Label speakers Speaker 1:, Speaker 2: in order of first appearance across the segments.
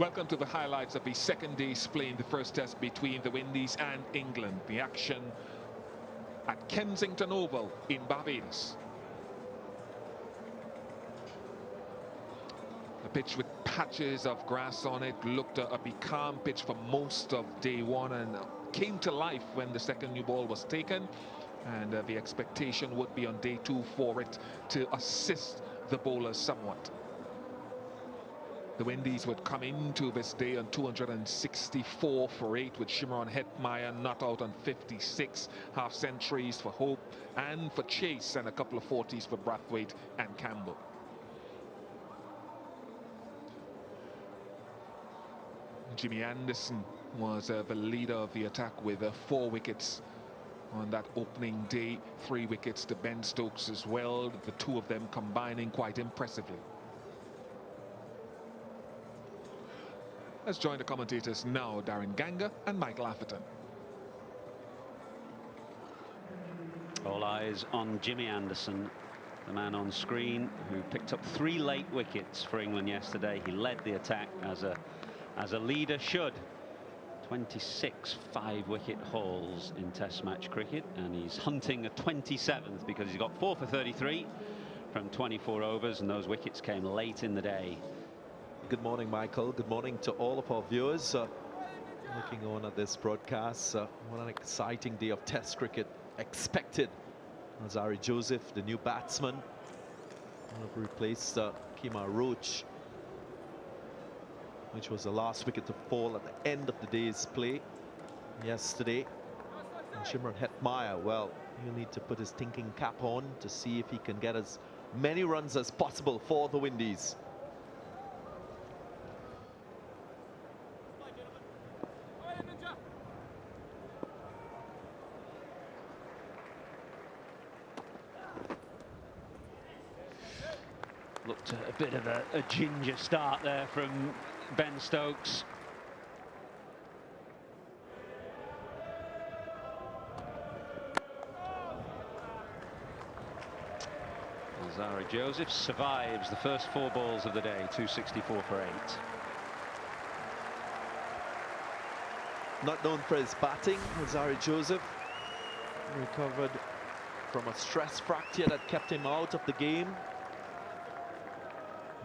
Speaker 1: Welcome to the highlights of the second day's play in the first test between the Windies and England. The action at Kensington Oval in Barbados. A pitch with patches of grass on it, looked a calm pitch for most of day one and came to life when the second new ball was taken. And the expectation would be on day two for it to assist the bowlers somewhat. The Windies would come into this day on 264 for 8, with Shimron Hetmyer not out on 56, half centuries for Hope and for Chase, and a couple of 40s for Brathwaite and Campbell. Jimmy Anderson was the leader of the attack with 4 wickets on that opening day, 3 wickets to Ben Stokes as well, the two of them combining quite impressively. Let's join the commentators now, Darren Ganga and Michael Atherton.
Speaker 2: All eyes on Jimmy Anderson, the man on screen who picked up 3 late wickets for England yesterday. He led the attack as a leader should. 26 5-wicket hauls in Test match cricket, and he's hunting a 27th because he's got 4 for 33 from 24 overs, and those wickets came late in the day.
Speaker 3: Good morning, Michael. Good morning to all of our viewers looking on at this broadcast. What an exciting day of Test cricket expected. Alzarri Joseph, the new batsman, replaced Kemar Roach, which was the last wicket to fall at the end of the day's play yesterday. And Shimron Hetmyer, well, he'll need to put his thinking cap on to see if he can get as many runs as possible for the Windies.
Speaker 2: Looked a bit of a ginger start there from Ben Stokes. Alzarri Joseph survives the first 4 balls of the day, 264 for 8.
Speaker 3: Not known for his batting, Alzarri Joseph recovered from a stress fracture that kept him out of the game.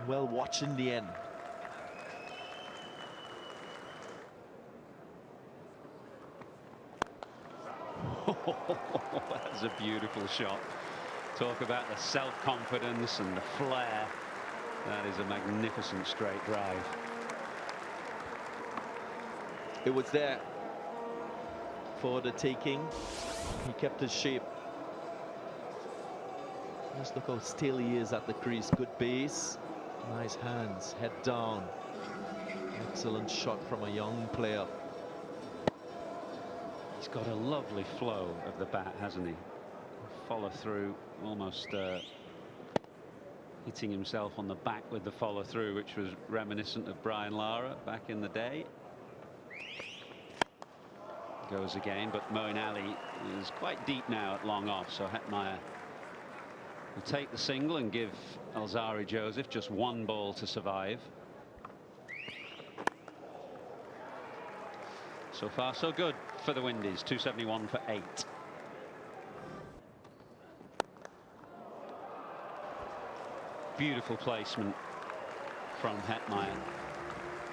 Speaker 3: Well watched in the end.
Speaker 2: That's a beautiful shot. Talk about the self-confidence and the flair. That is a magnificent straight drive.
Speaker 3: It was there for the taking. He kept his shape. Just look how still he is at the crease. Good base. Nice hands, head down. Excellent shot from a young player.
Speaker 2: He's got a lovely flow of the bat, hasn't he? Follow through, almost hitting himself on the back with the follow through, which was reminiscent of Brian Lara back in the day. Goes again, but Moeen Ali is quite deep now at long off, so Hetmyer will take the single and give Alzarri Joseph just 1 ball to survive. So far so good for the Windies, 271 for 8. Beautiful placement from Hetmyer.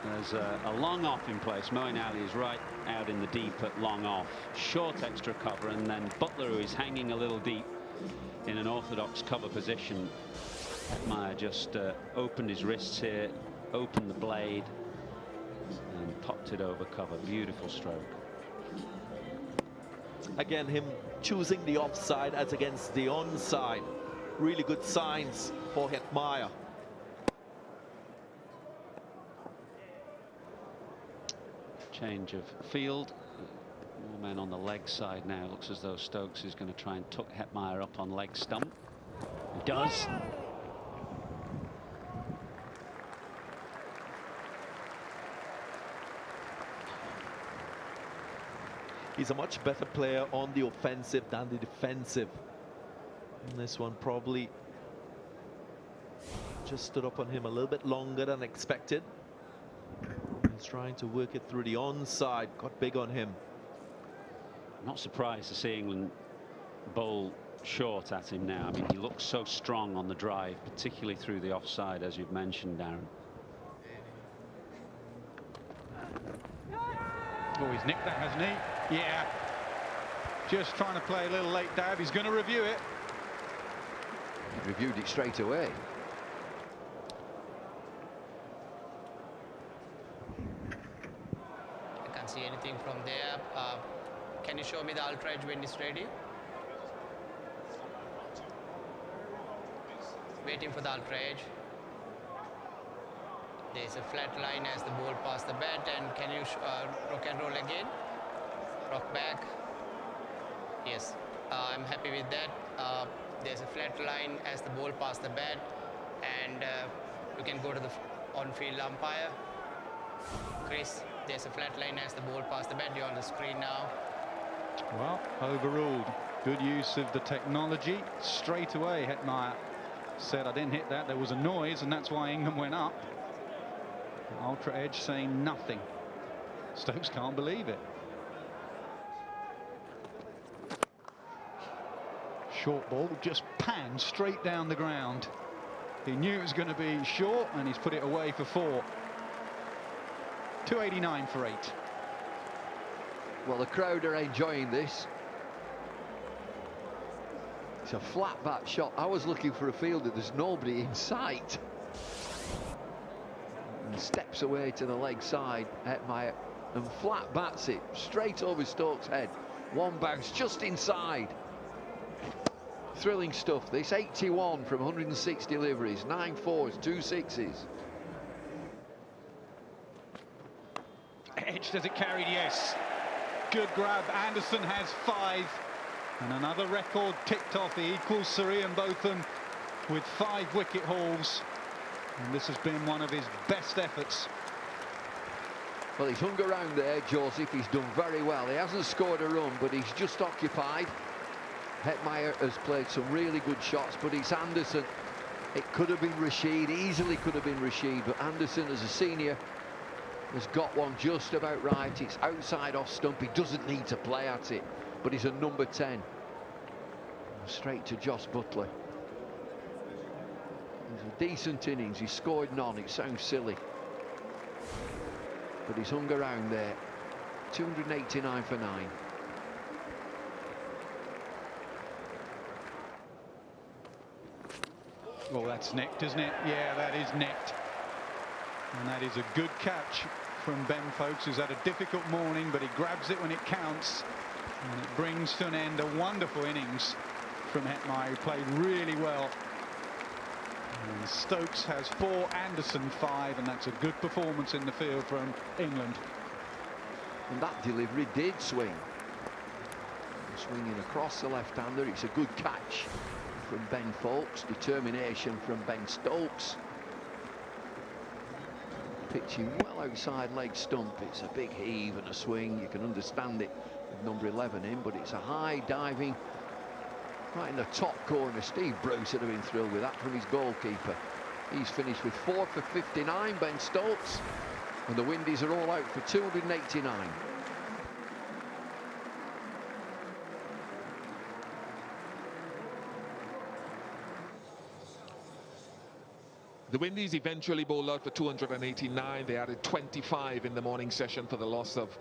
Speaker 2: There's a long off in place. Moeen Ali is right out in the deep at long off. Short extra cover, and then Butler, who is hanging a little deep in an orthodox cover position. Hetmyer just opened his wrists here, opened the blade, and popped it over cover. Beautiful stroke.
Speaker 3: Again, him choosing the offside as against the onside. Really good signs for Hetmyer.
Speaker 2: Change of field. More men on the leg side now. Looks as though Stokes is going to try and tuck Hetmyer up on leg stump. He does.
Speaker 3: He's a much better player on the offensive than the defensive. And this one probably just stood up on him a little bit longer than expected. England's trying to work it through the onside. Got big on him.
Speaker 2: Not surprised to see England bowl short at him now. I mean, he looks so strong on the drive, particularly through the offside, as you've mentioned, Darren.
Speaker 4: Oh, he's nicked that, hasn't he? Yeah. Just trying to play a little late dab. He's going to review it.
Speaker 5: He reviewed it straight away.
Speaker 6: I can't see anything from there. Can you show me the ultra edge when it's ready? Waiting for the ultra edge. There's a flat line as the ball past the bat, and can you rock and roll again? Rock back. Yes, I'm happy with that. There's a flat line as the ball past the bat, and we can go to the on-field umpire. Chris, there's a flat line as the ball past the bat. You're on the screen now.
Speaker 4: Well, overruled. Good use of the technology. Straight away, Hetmeyer said, I didn't hit that. There was a noise, and that's why England went up. Ultra edge saying nothing. Stokes can't believe it. Short ball just panned straight down the ground. He knew it was going to be short, and he's put it away for 4. 289 for 8.
Speaker 5: Well, the crowd are enjoying this. It's a flat bat shot. I was looking for a fielder. There's nobody in sight. And steps away to the leg side, Hetmeyer, and flat bats it straight over Stokes' head. One bounce just inside. Thrilling stuff. This 81 from 106 deliveries, 9 4s, 2 6s.
Speaker 4: Edge, does it carry? Yes. Good grab. Anderson has 5. And another record ticked off. He equals Surrey and Botham with 5 wicket hauls. And this has been one of his best efforts.
Speaker 5: Well, he's hung around there, Joseph. He's done very well. He hasn't scored a run, but he's just occupied. Hetmeyer has played some really good shots, but it's Anderson. It could have been Rashid, easily could have been Rashid, but Anderson, as a senior, has got one just about right. It's outside off stump. He doesn't need to play at it, but he's a number 10. Straight to Joss Buttler. It's a decent innings. He scored none. It sounds silly, but he's hung around there. 289 for 9.
Speaker 4: Well, that's nicked, isn't it? Yeah, that is nicked. And that is a good catch from Ben Folkes, who's had a difficult morning, but he grabs it when it counts. And it brings to an end a wonderful innings from Hetmeyer, who played really well. And Stokes has 4, Anderson 5, and that's a good performance in the field from England.
Speaker 5: And that delivery did swing. Swinging across the left-hander. It's a good catch from Ben Folkes. Determination from Ben Stokes. Pitching well outside leg stump. It's a big heave and a swing. You can understand it with number 11 in, but it's a high diving right in the top corner. Steve Bruce would have been thrilled with that from his goalkeeper. He's finished with 4 for 59, Ben Stokes, and the Windies are all out for 289.
Speaker 1: The Windies eventually bowled out for 289. They added 25 in the morning session for the loss of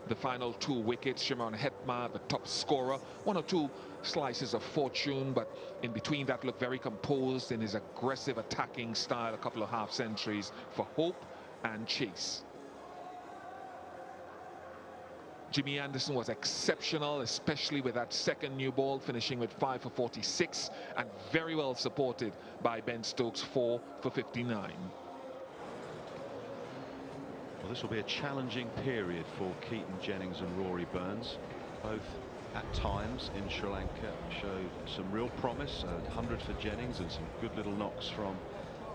Speaker 1: the final 2 wickets. Shimron Hetmeyer, the top scorer. 1 or 2 slices of fortune, but in between that looked very composed in his aggressive attacking style. A couple of half centuries for Hope and Chase. Jimmy Anderson was exceptional, especially with that second new ball, finishing with 5 for 46, and very well supported by Ben Stokes, 4 for 59.
Speaker 7: Well, this will be a challenging period for Keaton Jennings and Rory Burns. Both at times in Sri Lanka showed some real promise. 100 for Jennings and some good little knocks from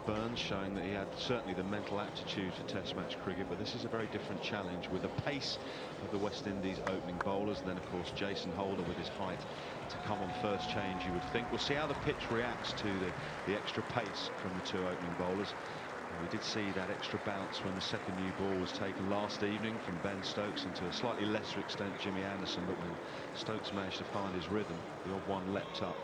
Speaker 7: Burns, showing that he had certainly the mental aptitude for Test match cricket. But this is a very different challenge with the pace of the West Indies opening bowlers, and then of course Jason Holder with his height to come on first change, you would think. We'll see how the pitch reacts to the extra pace from the 2 opening bowlers. We did see that extra bounce when the second new ball was taken last evening from Ben Stokes, and to a slightly lesser extent Jimmy Anderson, but when Stokes managed to find his rhythm, the odd one leapt up.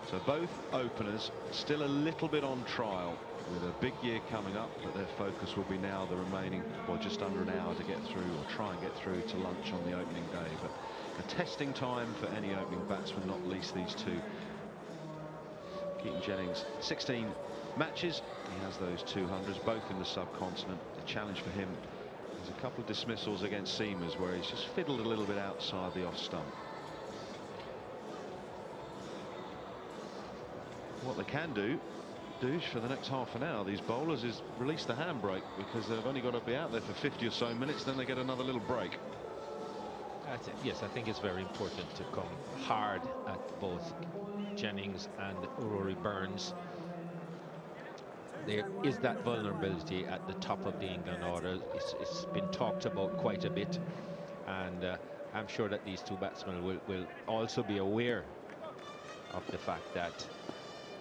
Speaker 7: So both openers still a little bit on trial with a big year coming up, but their focus will be now the remaining, well, just under an hour to get through, or try and get through to lunch on the opening day. But a testing time for any opening batsman, not least these two. Keaton Jennings, 16 matches, he has those 200s, both in the subcontinent. The challenge for him is a couple of dismissals against seamers where he's just fiddled a little bit outside the off stump. What they can do for the next half an hour, these bowlers, is release the handbrake, because they've only got to be out there for 50 or so minutes, then they get another little break.
Speaker 8: Yes, I think it's very important to come hard at both Jennings and Rory Burns. There is that vulnerability at the top of the England order. It's been talked about quite a bit, and I'm sure that these two batsmen will also be aware of the fact that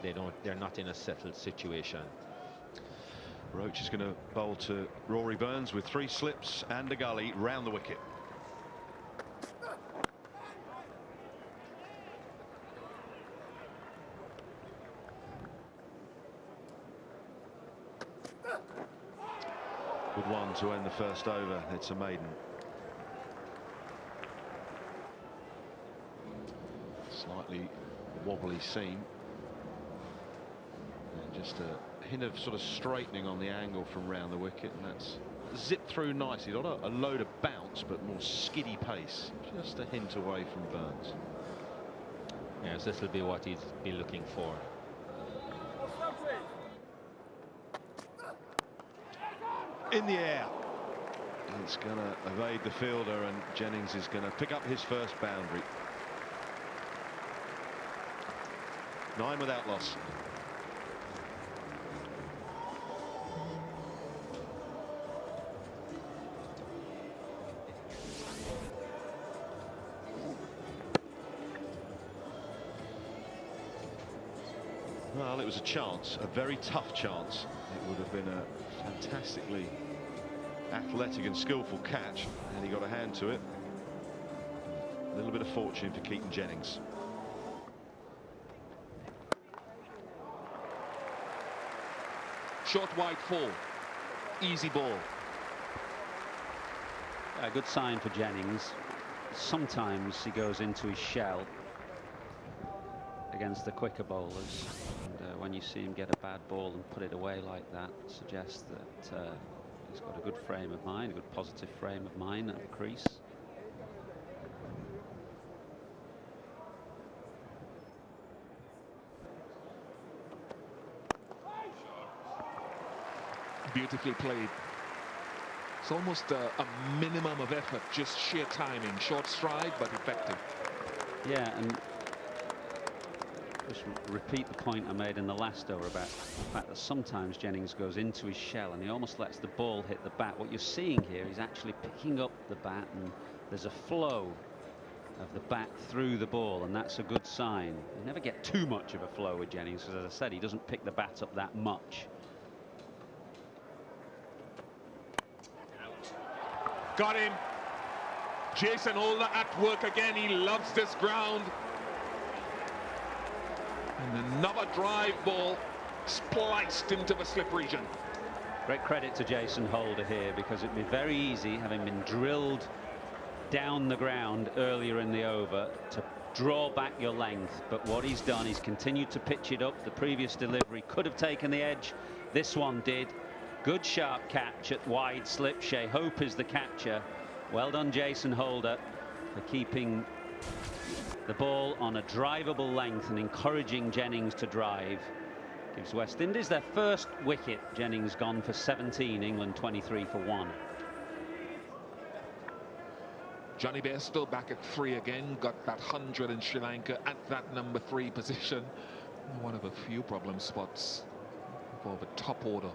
Speaker 8: they're not in a settled situation.
Speaker 7: Roach is going to bowl to Rory Burns with 3 slips and a gully round the wicket. Good one to end the first over. It's a maiden. Slightly wobbly seam. And just a hint of sort of straightening on the angle from round the wicket, and that's zipped through nicely. Not a load of bounce, but more skiddy pace. Just a hint away from Burns.
Speaker 8: Yes, this will be what he'd be looking for.
Speaker 7: In the air. It's going to evade the fielder, and Jennings is going to pick up his first boundary. 9 without loss. Well, it was a chance, a very tough chance. It would have been a fantastically athletic and skillful catch, and he got a hand to it. A little bit of fortune for Keaton Jennings.
Speaker 1: Short wide 4, easy ball.
Speaker 2: A good sign for Jennings. Sometimes he goes into his shell against the quicker bowlers, and when you see him get a bad ball and put it away like that, suggests that he's got a good frame of mind, a good positive frame of mind at the crease.
Speaker 1: Beautifully played. It's almost a minimum of effort, just sheer timing. Short stride, but effective.
Speaker 2: Yeah, and just repeat the point I made in the last over about the fact that sometimes Jennings goes into his shell and he almost lets the ball hit the bat. What you're seeing here is actually picking up the bat, and there's a flow of the bat through the ball, and that's a good sign. You never get too much of a flow with Jennings, because as I said, he doesn't pick the bat up that much.
Speaker 1: Got him. Jason Holder at work again. He loves this ground. And another drive ball spliced into the slip region.
Speaker 2: Great credit to Jason Holder here, because it'd be very easy, having been drilled down the ground earlier in the over, to draw back your length. But what he's done, he's continued to pitch it up. The previous delivery could have taken the edge. This one did. Good sharp catch at wide slip. Shea Hope is the catcher. Well done, Jason Holder, for keeping the ball on a drivable length and encouraging Jennings to drive. Gives West Indies their first wicket. Jennings gone for 17, England 23 for 1.
Speaker 1: Johnny Bairstow back at 3 again. Got that 100 in Sri Lanka at that number 3 position. One of a few problem spots for the top order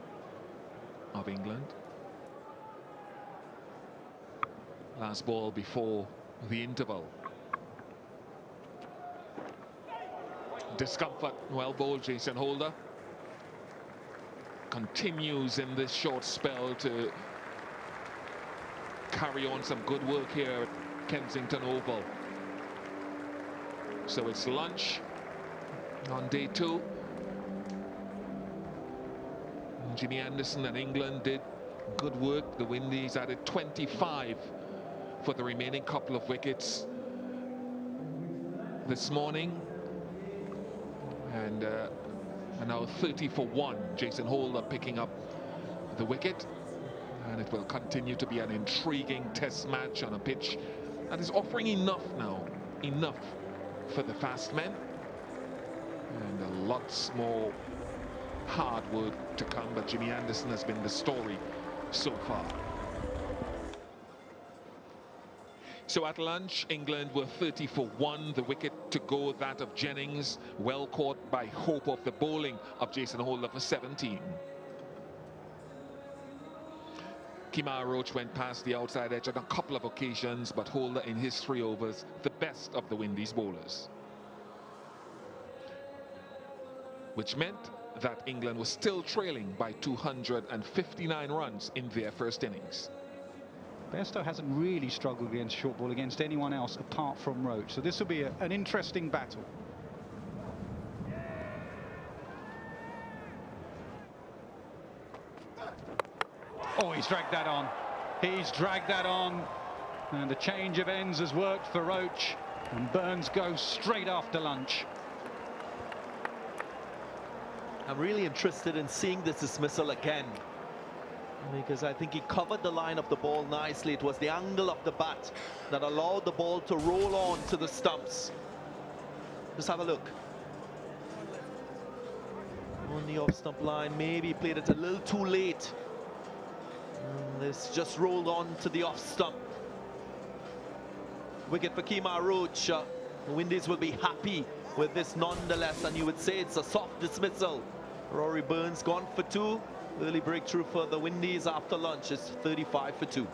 Speaker 1: of England. Last ball before the interval. Discomfort, well bowled, Jason Holder. continues in this short spell to carry on some good work here at Kensington Oval. So it's lunch on day 2. Jimmy Anderson and England did good work. The Windies added 25 for the remaining couple of wickets this morning, and now 30 for 1. Jason Holder picking up the wicket, and it will continue to be an intriguing test match on a pitch that is offering enough for the fast men, and a lots more hard work to come, but Jimmy Anderson has been the story so far. So at lunch, England were 30 for 1. The wicket to go, that of Jennings, well caught by Hope of the bowling of Jason Holder for 17. Kemar Roach went past the outside edge on a couple of occasions, but Holder in his 3 overs, the best of the Windies bowlers. Which meant that England was still trailing by 259 runs in their first innings.
Speaker 4: Bairstow hasn't really struggled against short ball against anyone else apart from Roach, so this will be an interesting battle. Oh, he's dragged that on. He's dragged that on, and the change of ends has worked for Roach, and Burns goes straight after lunch.
Speaker 3: I'm really interested in seeing this dismissal again, because I think he covered the line of the ball nicely. It was the angle of the bat that allowed the ball to roll on to the stumps. Just have a look. On the off-stump line, maybe played it a little too late. And this just rolled on to the off-stump. Wicket for Kemar Roach. The Windies will be happy with this nonetheless, and you would say it's a soft dismissal. Rory Burns gone for 2. Early breakthrough for the Windies after lunch is 35 for 2.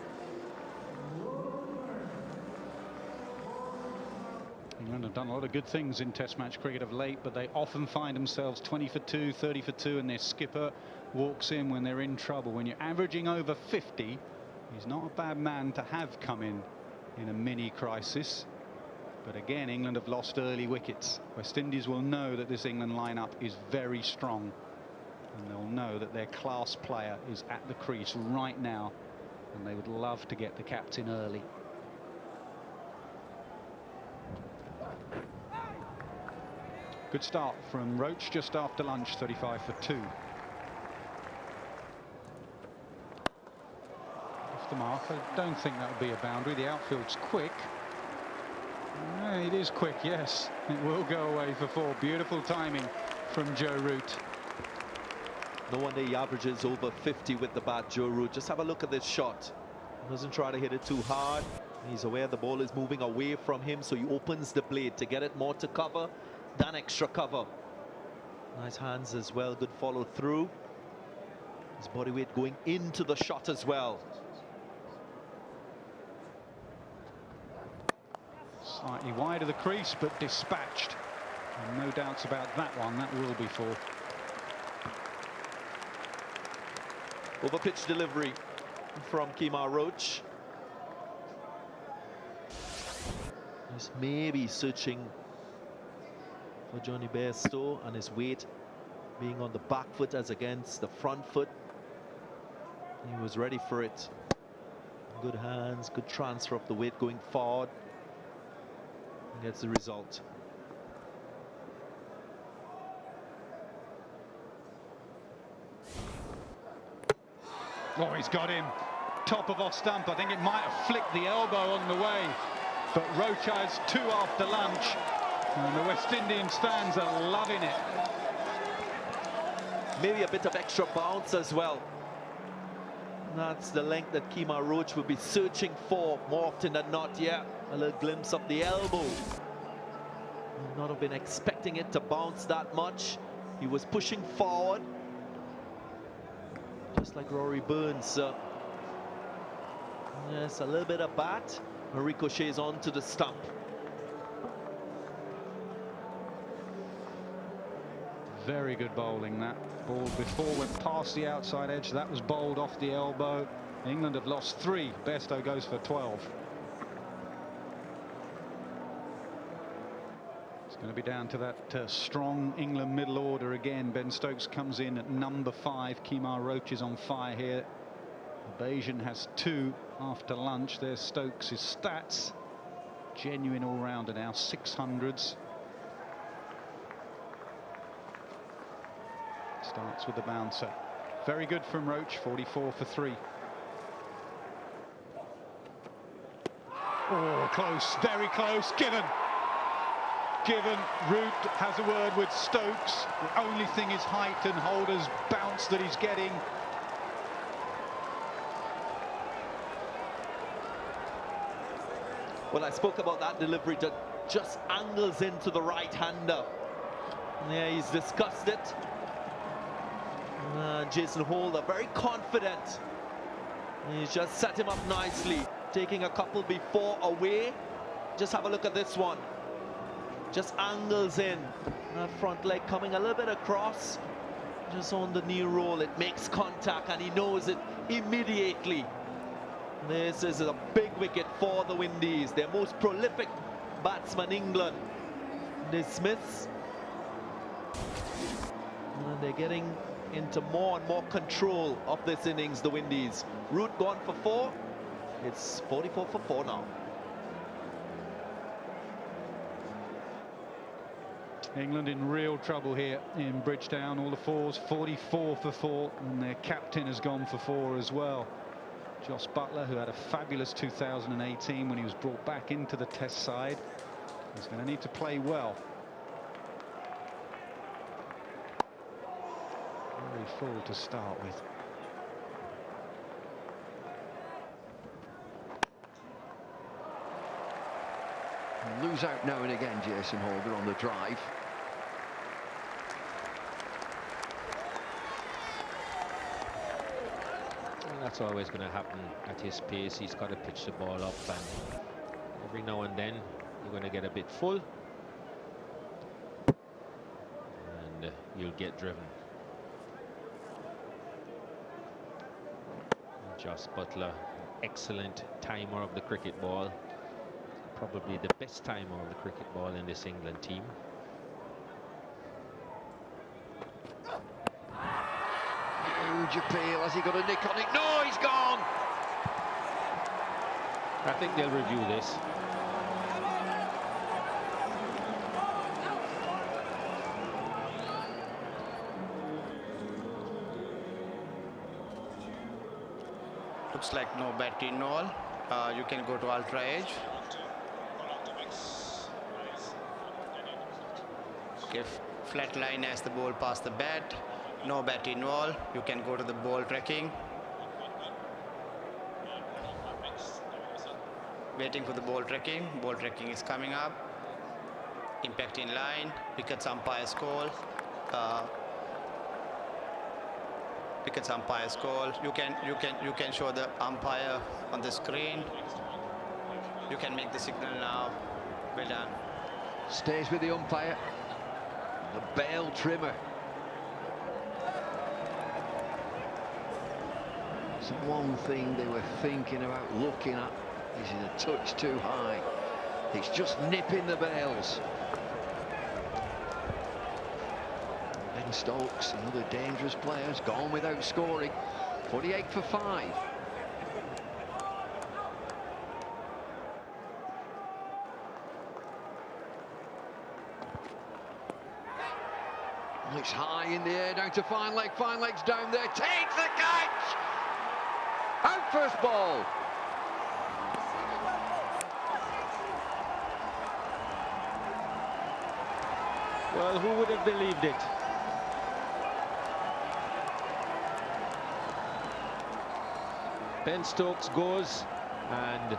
Speaker 4: England have done a lot of good things in Test match cricket of late, but they often find themselves 20 for 2, 30 for 2, and their skipper walks in when they're in trouble. When you're averaging over 50, he's not a bad man to have come in a mini crisis. But again, England have lost early wickets. West Indies will know that this England lineup is very strong, and they'll know that their class player is at the crease right now, and they would love to get the captain early. Good start from Roach just after lunch, 35 for 2. Off the mark, I don't think that will be a boundary. The outfield's quick. It is quick, yes. It will go away for 4. Beautiful timing from Joe Root.
Speaker 3: No wonder he averages over 50 with the bat, Joe Root. Just have a look at this shot. Doesn't try to hit it too hard. He's aware the ball is moving away from him, so he opens the blade to get it more to cover than extra cover. Nice hands as well, good follow through. His body weight going into the shot as well.
Speaker 4: Slightly wide of the crease, but dispatched. And no doubts about that one. That will be 4.
Speaker 3: Over pitch delivery from Kemar Roach. He's maybe searching for Johnny Bairstow, and his weight being on the back foot as against the front foot. He was ready for it. Good hands, good transfer of the weight going forward. And gets the result.
Speaker 4: Oh, he's got him. Top of off stump. I think it might have flicked the elbow on the way. But Roach has 2 after lunch. And the West Indians fans are loving it.
Speaker 3: Maybe a bit of extra bounce as well. That's the length that Kemar Roach will be searching for more often than not. Yeah, a little glimpse of the elbow. Would not have been expecting it to bounce that much. He was pushing forward, just like Rory Burns. Yes, a little bit of bat. Ricochets onto the stump.
Speaker 4: Very good bowling. That ball before went past the outside edge. That was bowled off the elbow. England have lost 3. Bairstow goes for 12. It's going to be down to that strong England middle order again. Ben Stokes comes in at number 5. Kemar Roach is on fire here. Bayesian has 2 after lunch. There's Stokes' stats. Genuine all-rounder now, 600s. Starts with the bouncer. Very good from Roach, 44 for 3. Oh, close, very close. Given. Root has a word with Stokes. The only thing is height and Holder's bounce that he's getting.
Speaker 3: Well, I spoke about that delivery that just angles into the right-hander. Yeah, he's discussed it. Jason Holder, very confident. He's just set him up nicely. Taking a couple before away. Just have a look at this one. Just angles in. That front leg coming a little bit across. Just on the knee roll, it makes contact and he knows it immediately. This is a big wicket for the Windies. Their most prolific batsman, England. Dismiss. And they're getting into more and more control of this innings, the Windies. Root gone for 4. It's 44 for 4 now.
Speaker 4: England in real trouble here in Bridgetown. All the 4s, 44 for 4, and their captain has gone for 4 as well. Joss Buttler, who had a fabulous 2018 when he was brought back into the Test side, is going to need to play well. Very full to start with.
Speaker 5: Lose out now and again, Jason Holder on the drive.
Speaker 8: That's always going to happen at his pace. He's got to pitch the ball up, and every now and then you're going to get a bit full and you'll get driven. Joss Buttler, excellent timer of the cricket ball, probably the best timer of the cricket ball in this England team.
Speaker 5: Huge appeal. Has he got a nick on it? No, he's gone.
Speaker 8: I think they'll review this.
Speaker 6: Looks like no battery in all. You can go to ultra edge. Give flat line as the ball past the bat. No bat involved. You can go to the ball tracking. Waiting for the ball tracking. Ball tracking is coming up. Impact in line. Wickets umpire's call. Wickets umpire's call. You can show the umpire on the screen. You can make the signal now. Well done.
Speaker 5: Stays with the umpire. The bail trimmer. So one thing they were thinking about looking at is it a touch too high. It's just nipping the bails. Ben Stokes, another dangerous player, has gone without scoring. 48 for 5. It's high in the air, down to fine leg's down there, takes the catch! Out first ball.
Speaker 8: Well, who would have believed it? Ben Stokes goes, and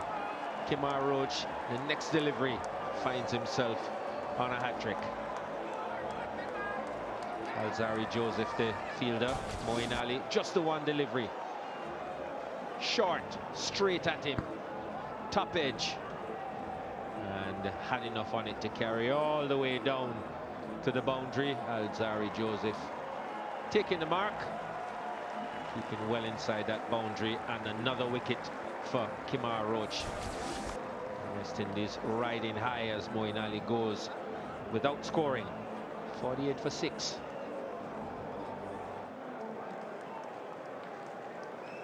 Speaker 8: Kemar Roach, the next delivery, finds himself on a hat-trick. Alzari Joseph, the fielder, Moeen Ali, just the one delivery. Short, straight at him, top edge, and had enough on it to carry all the way down to the boundary. Alzarri Joseph taking the mark, keeping well inside that boundary, and another wicket for Kemar Roach. West Indies riding high as Moeen Ali goes without scoring. 48 for 6.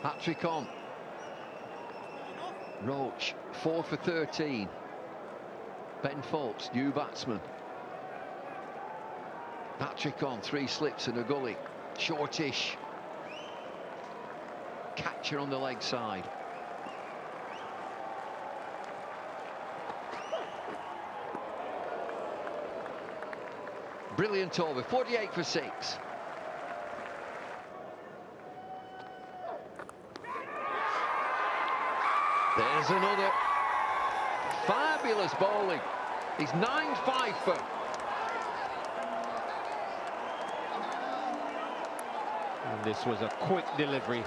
Speaker 5: Hat-trick on. Roach 4 for 13. Ben Folks, new batsman. Hat-trick on, 3 slips and a gully. Shortish. Catcher on the leg side. Brilliant over, 48 for 6. There's another fabulous bowling. He's 9-5 for.
Speaker 8: And this was a quick delivery.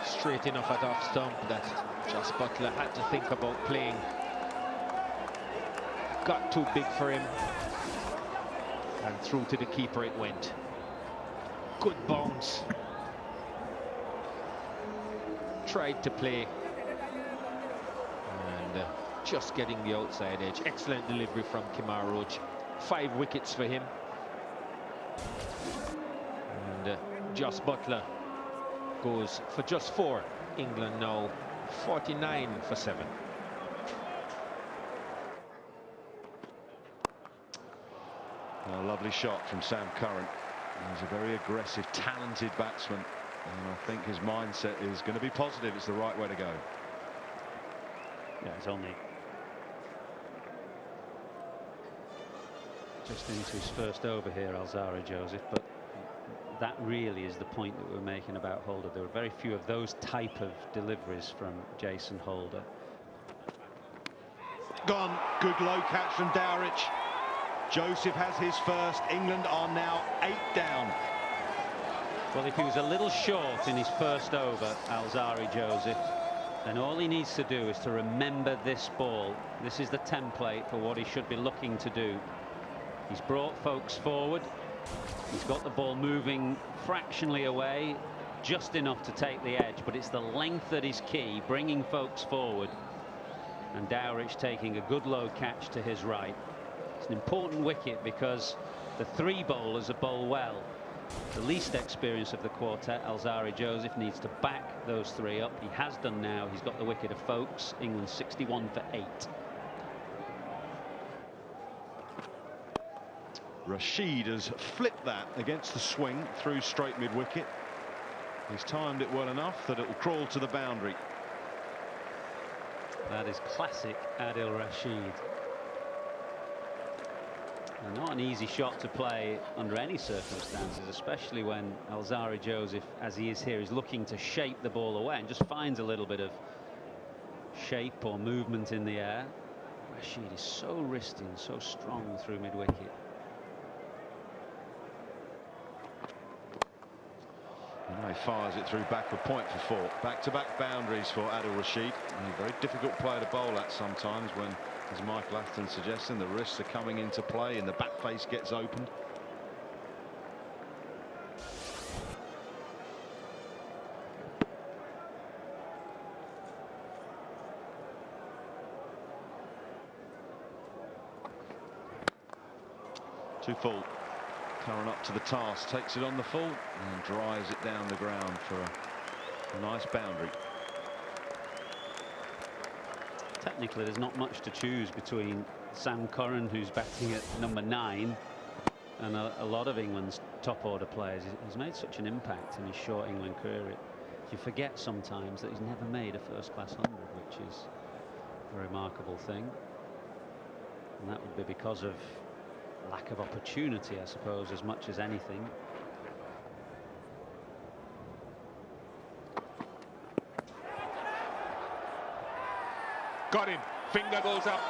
Speaker 8: Straight enough at off stump that Jos Buttler had to think about playing. Got too big for him. And through to the keeper it went. Good bounce. Tried to play. And just getting the outside edge. Excellent delivery from Kemar Roach. 5 wickets for him. And Jos Buttler goes for just 4. England now 49 for 7.
Speaker 7: A lovely shot from Sam Curran. He's a very aggressive, talented batsman, and I think his mindset is going to be positive. It's the right way to go.
Speaker 2: Yeah, it's only just into his first over here, Alzarri Joseph, but that really is the point that we're making about Holder. There are very few of those type of deliveries from Jason Holder.
Speaker 7: Gone. Good low catch from Dowrich. Joseph has his first. England are now 8 down.
Speaker 2: Well, if he was a little short in his first over, Alzarri Joseph, then all he needs to do is to remember this ball. This is the template for what he should be looking to do. He's brought folks forward. He's got the ball moving fractionally away, just enough to take the edge, but it's the length that is key, bringing folks forward. And Dowrich taking a good low catch to his right. It's an important wicket because the 3 bowlers are bowl well. The least experienced of the quartet, Alzarri Joseph, needs to back those 3 up. He has done now. He's got the wicket of Folks. England 61 for 8.
Speaker 7: Rashid has flipped that against the swing through straight mid-wicket. He's timed it well enough that it will crawl to the boundary.
Speaker 2: That is classic Adil Rashid. And not an easy shot to play under any circumstances, especially when Alzarri Joseph, as he is here, is looking to shape the ball away and just finds a little bit of shape or movement in the air. Rashid is so wristy and so strong through mid-wicket.
Speaker 7: Now he fires it through backward point for 4. Back-to-back boundaries for Adil Rashid. A very difficult player to bowl at sometimes when, as Michael Atherton suggesting, the wrists are coming into play and the back face gets opened. Too full. Curran up to the task, takes it on the full and drives it down the ground for a nice boundary.
Speaker 2: Technically, there's not much to choose between Sam Curran, who's batting at number 9, and a lot of England's top order players. He's made such an impact in his short England career. You forget sometimes that he's never made a first-class 100, which is a remarkable thing. And that would be because of lack of opportunity, I suppose, as much as anything.
Speaker 1: Got him. Finger goes up.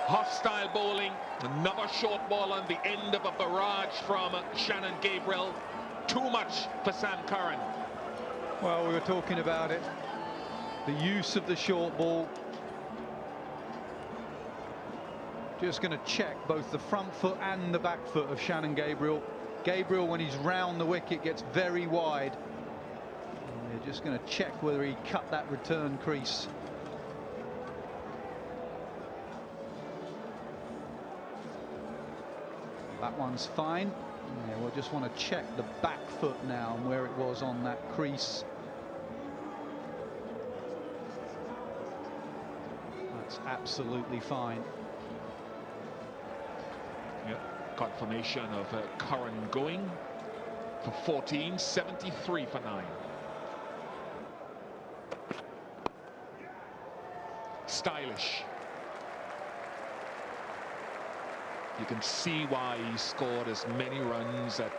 Speaker 1: Hostile bowling. Another short ball on the end of a barrage from Shannon Gabriel. Too much for Sam Curran.
Speaker 4: Well, we were talking about it. The use of the short ball. Just going to check both the front foot and the back foot of Shannon Gabriel. Gabriel, when he's round the wicket, gets very wide. And they're just going to check whether he cut that return crease. That one's fine. Yeah, we'll just want to check the back foot now and where it was on that crease. That's absolutely fine.
Speaker 1: Yep. Confirmation of Curran going for 14, 73 for 9. Stylish. You can see why he scored as many runs at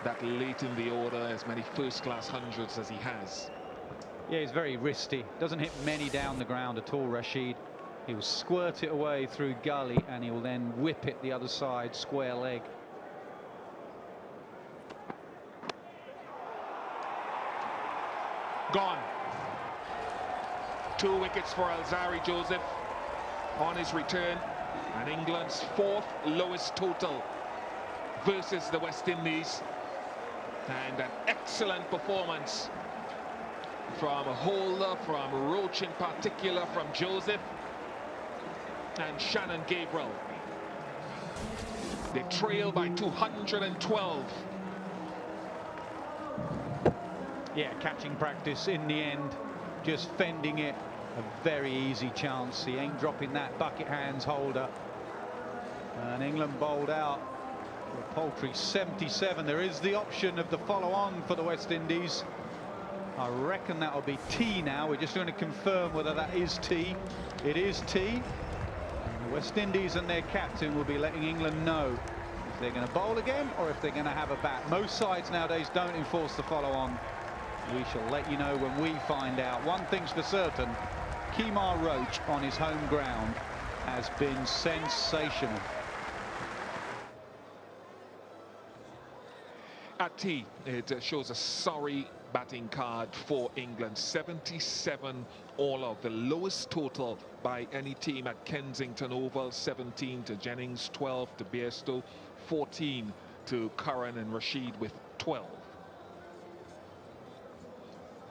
Speaker 1: that late in the order, as many first-class hundreds as he has.
Speaker 4: Yeah, he's very wristy. Doesn't hit many down the ground at all, Rashid. He will squirt it away through gully and he will then whip it the other side, square leg.
Speaker 1: Gone. 2 wickets for Alzarri Joseph on his return, and England's 4th lowest total versus the West Indies. And an excellent performance from Holder, from Roach in particular, from Joseph and Shannon Gabriel. They trail by 212.
Speaker 4: Yeah, catching practice in the end, just fending it. A very easy chance. He ain't dropping that bucket hands Holder. And England bowled out for a paltry 77. There is the option of the follow-on for the West Indies. I reckon that'll be T now. We're just going to confirm whether that is T. It is T. The West Indies and their captain will be letting England know if they're going to bowl again or if they're going to have a bat. Most sides nowadays don't enforce the follow-on. We shall let you know when we find out. One thing's for certain, Kemar Roach on his home ground has been sensational.
Speaker 1: At T, it shows a sorry batting card for England. 77 all out, the lowest total by any team at Kensington Oval. 17 to Jennings, 12 to Bairstow, 14 to Curran and Rashid with 12.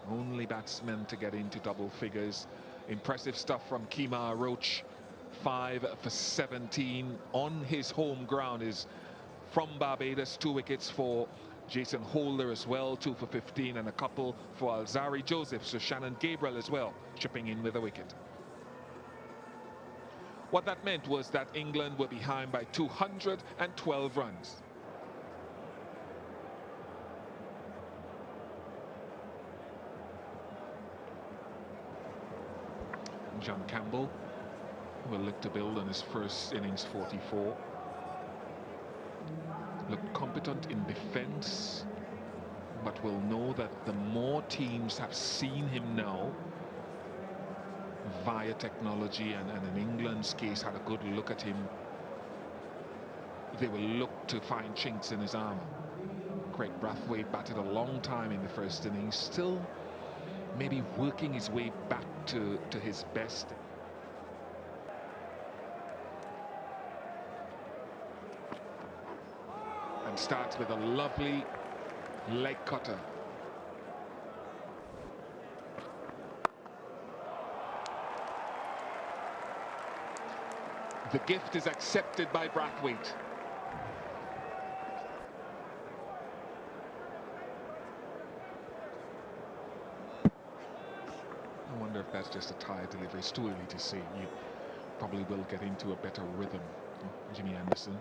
Speaker 1: Only batsmen to get into double figures. Impressive stuff from Kemar Roach. 5 for 17 on his home ground. Is from Barbados. 2 wickets for Jason Holder as well, 2 for 15, and a couple for Alzarri Joseph. So Shannon Gabriel as well chipping in with a wicket. What that meant was that England were behind by 212 runs. John Campbell will look to build on his first innings 44. Looked competent in defense, but will know that the more teams have seen him now via technology, and in England's case had a good look at him, they will look to find chinks in his armor. Craig Brathwaite batted a long time in the first innings, still maybe working his way back to his best. And starts with a lovely leg cutter. The gift is accepted by Brathwaite. I wonder if that's just a tired delivery. It's too early to say. You probably will get into a better rhythm. Jimmy Anderson.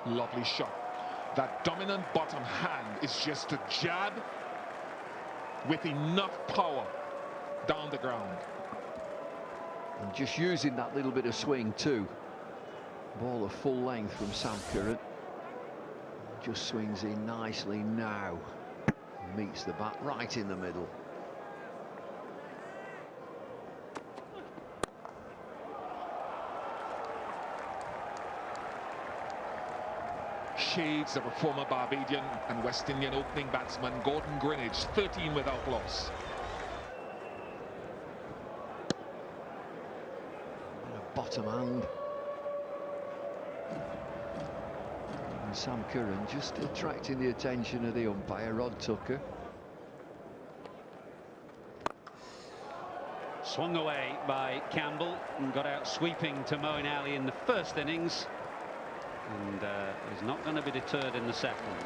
Speaker 1: Lovely shot. That dominant bottom hand is just a jab with enough power down the ground.
Speaker 5: And just using that little bit of swing too. Ball of full length from Sam Curran. Just swings in nicely now. Meets the bat right in the middle.
Speaker 1: Shades of a former Barbadian and West Indian opening batsman Gordon Greenidge, 13 without loss.
Speaker 5: bottom hand. And Sam Curran just attracting the attention of the umpire, Rod Tucker.
Speaker 2: Swung away by Campbell and got out sweeping to Moeen Ali in the first innings, and is not going to be deterred in the second.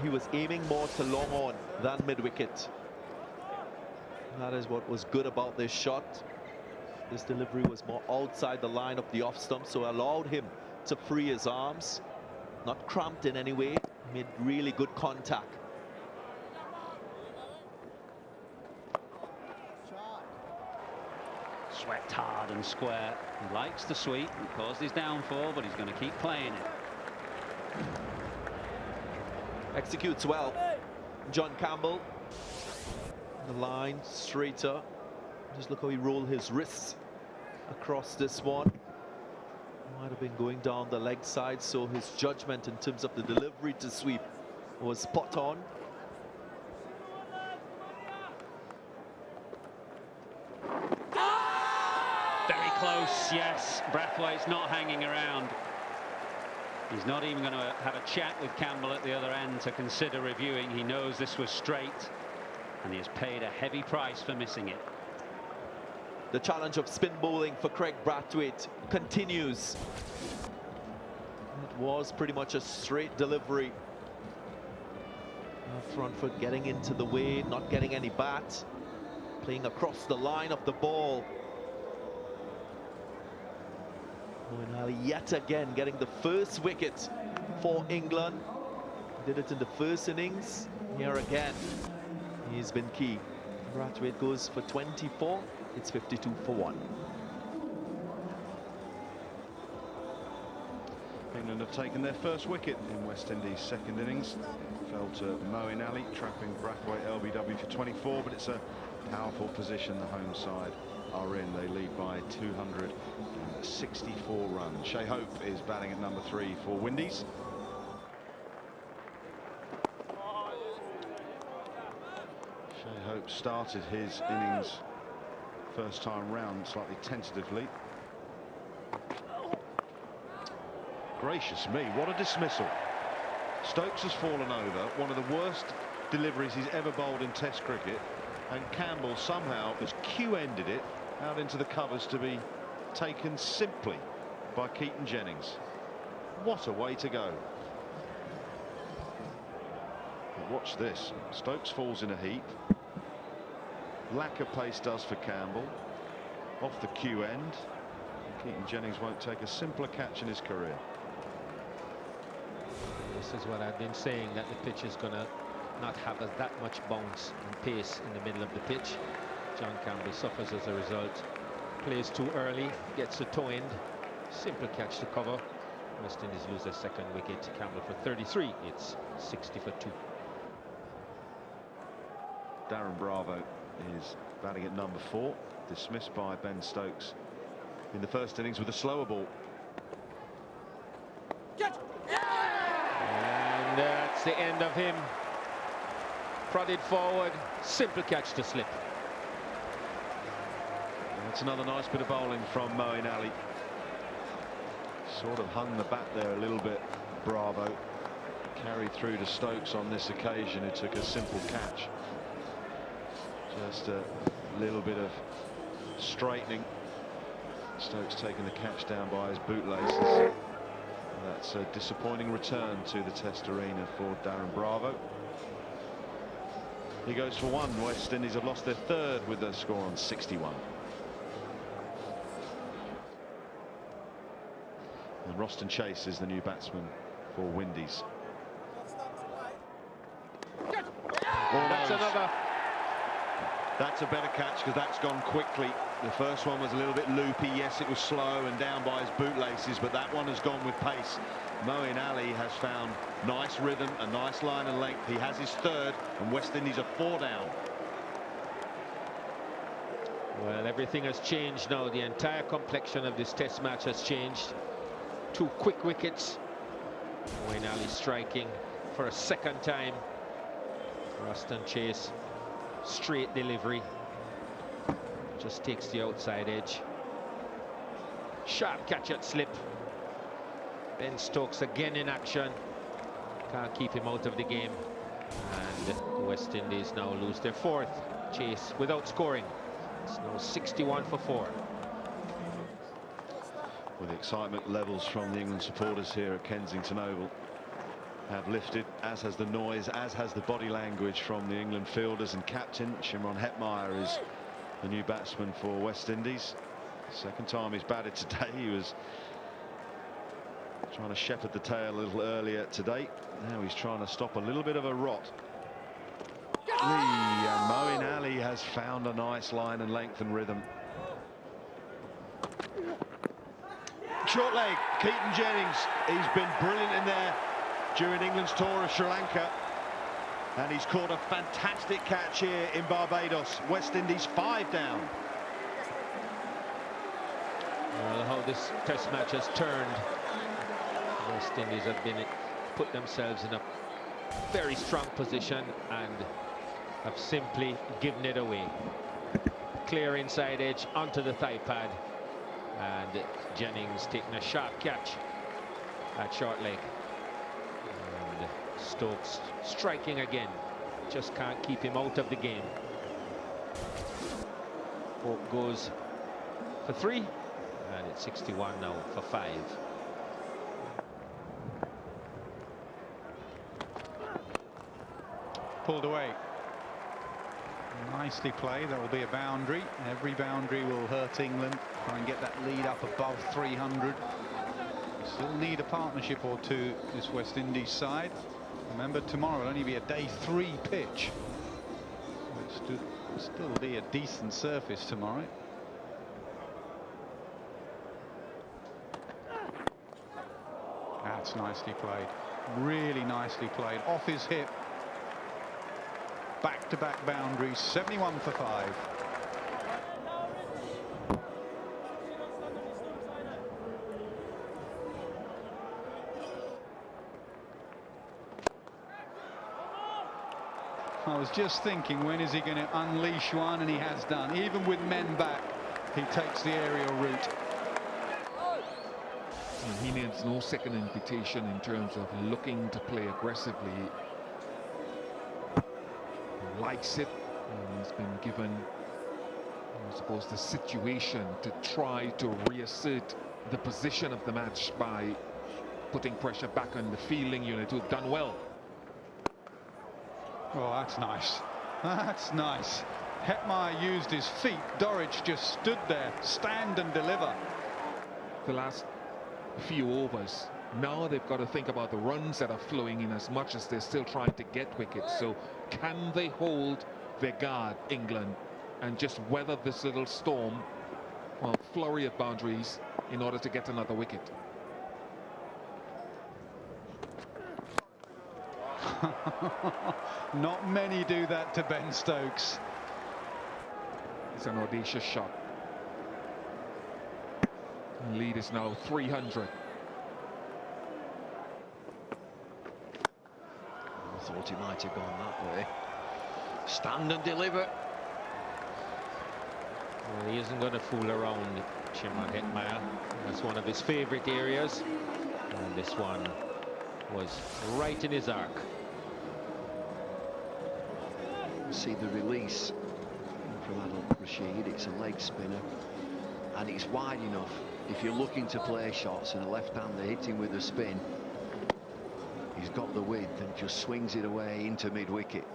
Speaker 3: He was aiming more to long on than mid-wicket. That is what was good about this shot. This delivery was more outside the line of the off stump, so allowed him to free his arms. Not cramped in any way, made really good contact.
Speaker 2: Swept hard and square. He likes the sweep. It caused his downfall, but he's going to keep playing it.
Speaker 3: Executes well. John Campbell. The line straighter. Just look how he rolled his wrists across this one. Might have been going down the leg side, so his judgment in terms of the delivery to sweep was spot on.
Speaker 2: Very close, yes. Brathwaite's not hanging around. He's not even going to have a chat with Campbell at the other end to consider reviewing. He knows this was straight, and he has paid a heavy price for missing it.
Speaker 3: The challenge of spin bowling for Craig Brathwaite continues. It was pretty much a straight delivery. Front foot getting into the way, not getting any bat. Playing across the line of the ball. Moeen Ali yet again getting the first wicket for England. Did it in the first innings. Here again, he's been key. Brathwaite goes for 24. It's 52 for 1.
Speaker 7: England have taken their first wicket in West Indies' second innings. Fell to Moeen Ali, trapping Brathwaite LBW for 24, but it's a powerful position the home side are in. They lead by 264 runs. Shai Hope is batting at number 3 for Windies. Shai Hope started his innings first time round slightly tentatively. Gracious me, what a dismissal. Stokes has fallen over, one of the worst deliveries he's ever bowled in Test cricket, and Campbell somehow has Q-ended it out into the covers to be taken simply by Keaton Jennings. What a way to go. But watch this, Stokes falls in a heap. Lack of pace does for Campbell. Off the Q end. Keaton Jennings won't take a simpler catch in his career.
Speaker 8: This is what I've been saying, that the pitch is going to not have that much bounce and pace in the middle of the pitch. John Campbell suffers as a result. Plays too early, gets the toe end. Simple catch to cover. West Indies lose their second wicket. Campbell for 33. It's 60 for 2.
Speaker 7: Darren Bravo is batting at number 4, dismissed by Ben Stokes in the first innings with a slower ball.
Speaker 8: And that's the end of him. Prodded forward, simple catch to slip.
Speaker 7: That's another nice bit of bowling from Moeen Ali. Sort of hung the bat there a little bit, Bravo. Carried through to Stokes on this occasion, who took a simple catch. Just a little bit of straightening. Stokes taking the catch down by his bootlaces. That's a disappointing return to the Test arena for Darren Bravo. He goes for 1. West Indies have lost their third with a score on 61. And Roston Chase is the new batsman for Windies.
Speaker 8: That's another.
Speaker 7: That's a better catch because that's gone quickly. The first one was a little bit loopy. Yes, it was slow and down by his bootlaces, but that one has gone with pace. Moeen Ali has found nice rhythm, a nice line and length. He has his third, and West Indies are 4 down.
Speaker 8: Well, everything has changed now. The entire complexion of this Test match has changed. 2 quick wickets. Moeen Ali striking for a second time. Roston Chase straight delivery. Just takes the outside edge. Sharp catch at slip. Ben Stokes again in action. Can't keep him out of the game. And the West Indies now lose their 4th chase without scoring. It's now 61 for 4.
Speaker 7: Well, the excitement levels from the England supporters here at Kensington Oval have lifted, as has the noise, as has the body language from the England fielders. And captain Shimron Hetmeyer is the new batsman for West Indies. Second time he's batted today. He was trying to shepherd the tail a little earlier today. Now he's trying to stop a little bit of a rot. And Moeen Ali has found a nice line and length and rhythm. Short leg, Keaton Jennings. He's been brilliant in there during England's tour of Sri Lanka. And he's caught a fantastic catch here in Barbados. West Indies 5 down.
Speaker 8: Well, how this test match has turned. West Indies have put themselves in a very strong position and have simply given it away. Clear inside edge onto the thigh pad, and Jennings taking a sharp catch at short leg. And Stokes striking again. Just can't keep him out of the game. Hope goes for 3, and it's 61 now for 5.
Speaker 4: Pulled away. Nicely played. That will be a boundary. Every boundary will hurt England. Try and get that lead up above 300. Still need a partnership or two, this West Indies side. Remember, tomorrow will only be a day 3 pitch. So it'll still be a decent surface tomorrow. That's nicely played. Really nicely played. Off his hip. Back-to-back boundaries. 71 for 5. I was just thinking, when is he going to unleash one? And he has done. Even with men back, he takes the aerial route.
Speaker 1: And he needs no second invitation in terms of looking to play aggressively. He likes it, and he's been given, I suppose, the situation to try to reassert the position of the match by putting pressure back on the fielding unit, who've done well.
Speaker 4: Oh, that's nice. That's nice. Hetmeyer used his feet. Dorridge just stood there. Stand and deliver.
Speaker 1: The last few overs, now they've got to think about the runs that are flowing in, as much as they're still trying to get wickets. So can they hold their guard, England, and just weather this little storm, well, flurry of boundaries, in order to get another wicket?
Speaker 4: Not many do that to Ben Stokes.
Speaker 1: It's an audacious shot. The lead is now 300.
Speaker 5: I thought he might have gone that way. Stand and deliver.
Speaker 8: Well, he isn't going to fool around, Shimron Hetmeyer. That's one of his favourite areas, and this one was right in his arc.
Speaker 5: See the release from Adil Rashid. It's a leg spinner, and it's wide enough. If you're looking to play shots and a left-hander hitting with a spin, he's got the width and just swings it away into mid-wicket.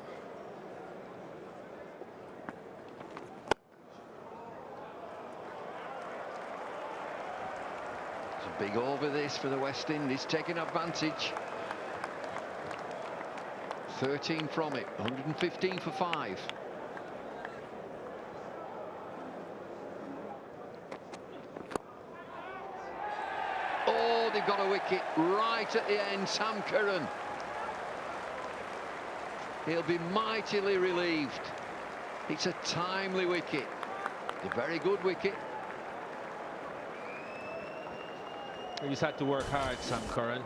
Speaker 5: It's a big over this for the West Indies, taking advantage. 13 from it, 115 for 5. Oh, they've got a wicket right at the end. Sam Curran. He'll be mightily relieved. It's a timely wicket. A very good wicket.
Speaker 8: He's had to work hard, Sam Curran.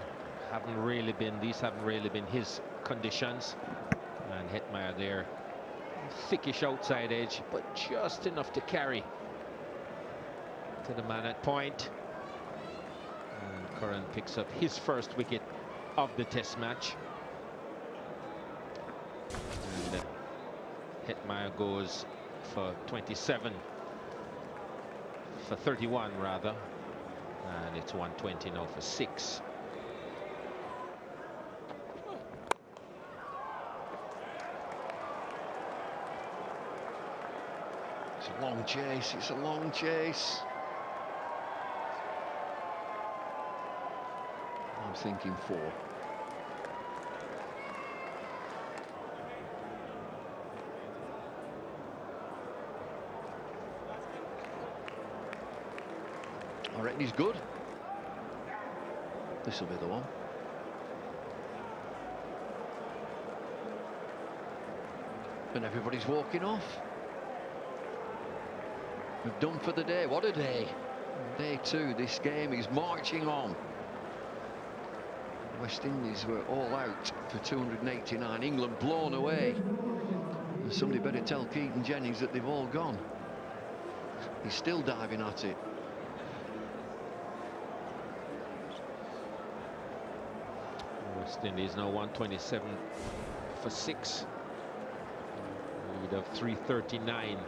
Speaker 8: These haven't really been his conditions, and Hetmeyer there thickish outside edge, but just enough to carry to the man at point. And Curran picks up his first wicket of the test match. And Hetmeyer goes for 27, for 31 rather, and it's 120 now for 6.
Speaker 5: It's a long chase, it's a long chase. I'm thinking 4. I reckon he's good. This will be the one. And everybody's walking off. We've done for the day. What a day. Day 2. This game is marching on. West Indies were all out for 289. England blown away. And somebody better tell Keaton Jennings that they've all gone. He's still diving at it.
Speaker 8: West Indies now 127 for 6. Lead of 339.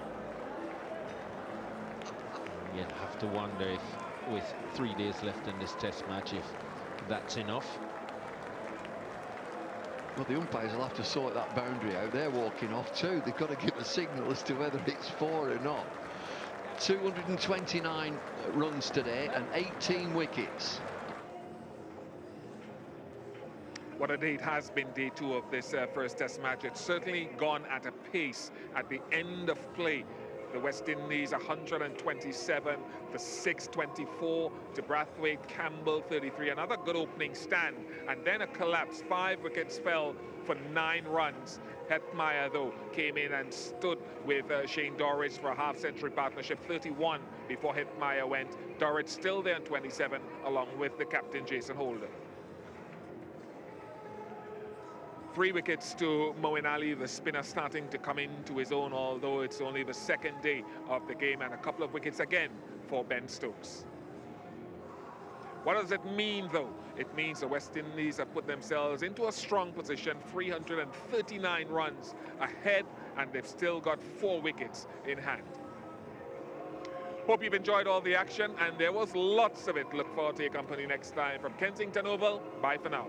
Speaker 8: You'd have to wonder if, with 3 days left in this test match, if that's enough.
Speaker 5: Well, the umpires will have to sort that boundary out. They're walking off too. They've got to give a signal as to whether it's 4 or not. 229 runs today and 18 wickets.
Speaker 1: What a day it has been, day 2 of this first test match. It's certainly gone at a pace at the end of play. The West Indies 127 for 624 to Brathwaite, Campbell 33. Another good opening stand, and then a collapse. 5 wickets fell for 9 runs. Hetmeyer, though, came in and stood with Shane Dorridge for a half-century partnership. 31 before Hetmeyer went. Dorridge still there on 27, along with the captain Jason Holder. 3 wickets to Moeen Ali, the spinner, starting to come into his own, although it's only the second day of the game, and a couple of wickets again for Ben Stokes. What does it mean, though? It means the West Indies have put themselves into a strong position, 339 runs ahead, and they've still got 4 wickets in hand. Hope you've enjoyed all the action, and there was lots of it. Look forward to your company next time. From Kensington Oval, bye for now.